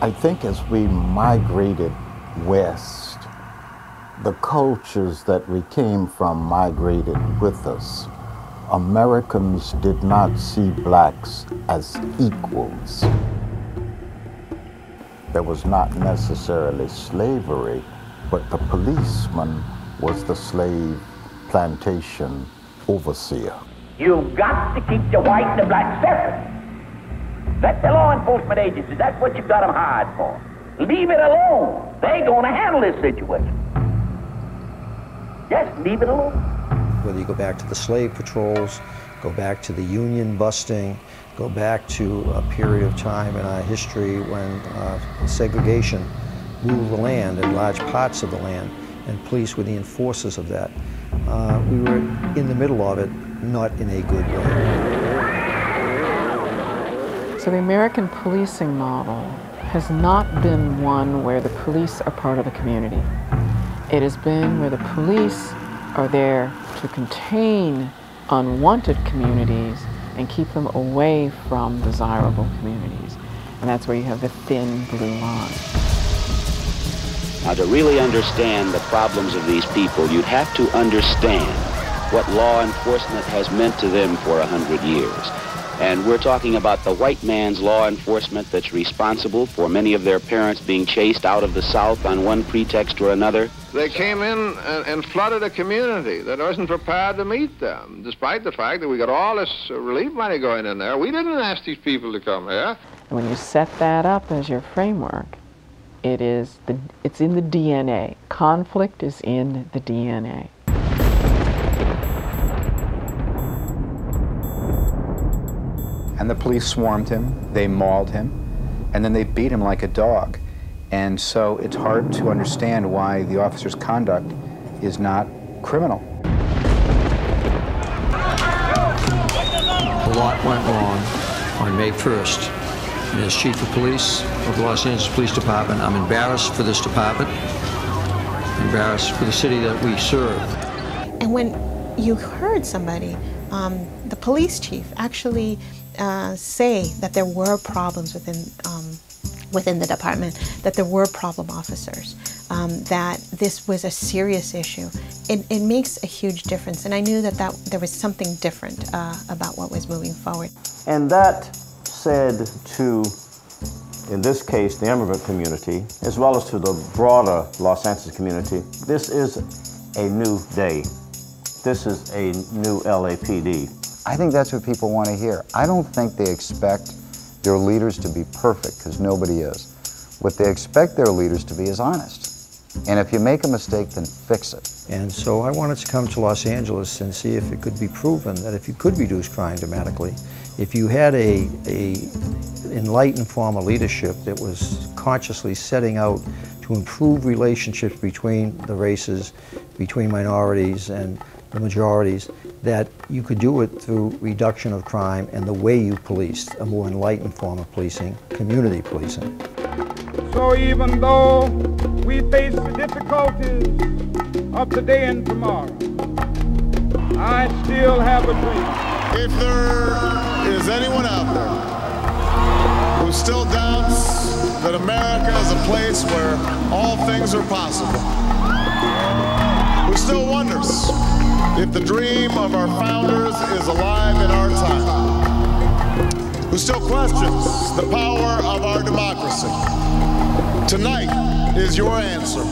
I think as we migrated west, the cultures that we came from migrated with us. Americans did not see blacks as equals. There was not necessarily slavery, but the policeman was the slave plantation overseer. You've got to keep the white and the black separate. Let the law enforcement agencies, that's what you've got them hired for. Leave it alone. They're going to handle this situation. Just leave it alone. Whether you go back to the slave patrols, go back to the union busting, go back to a period of time in our history when segregation ruled the land and large parts of the land, and police were the enforcers of that. We were in the middle of it, not in a good way. So the American policing model has not been one where the police are part of the community. It has been where the police are there to contain unwanted communities and keep them away from desirable communities. And that's where you have the thin blue line. Now, to really understand the problems of these people, you'd have to understand what law enforcement has meant to them for 100 years. And we're talking about the white man's law enforcement that's responsible for many of their parents being chased out of the South on one pretext or another. They came in and flooded a community that wasn't prepared to meet them, despite the fact that we got all this relief money going in there. We didn't ask these people to come here. And when you set that up as your framework, it's in the DNA. Conflict is in the DNA. And the police swarmed him, they mauled him, and then they beat him like a dog. And so it's hard to understand why the officer's conduct is not criminal. A lot went wrong on May 1st. And as Chief of Police of the Los Angeles Police Department, I'm embarrassed for this department, embarrassed for the city that we serve. And when you heard somebody, the police chief, actually say that there were problems within the department, that there were problem officers, that this was a serious issue, it makes a huge difference. And I knew that there was something different about what was moving forward. And that said to, in this case, the immigrant community, as well as to the broader Los Angeles community, this is a new day. This is a new LAPD. I think that's what people want to hear. I don't think they expect their leaders to be perfect, because nobody is. What they expect their leaders to be is honest. And if you make a mistake, then fix it. And so I wanted to come to Los Angeles and see if it could be proven that if you could reduce crime dramatically, if you had a enlightened form of leadership that was consciously setting out to improve relationships between the races, between minorities and the majorities, that you could do it through reduction of crime and the way you policed, a more enlightened form of policing, community policing. So even though we face the difficulties of today and tomorrow, I still have a dream. If there is anyone out there who still doubts that America is a place where all things are possible, who still wonders if the dream of our founders is alive in our time, who still questions the power of our democracy, tonight is your answer.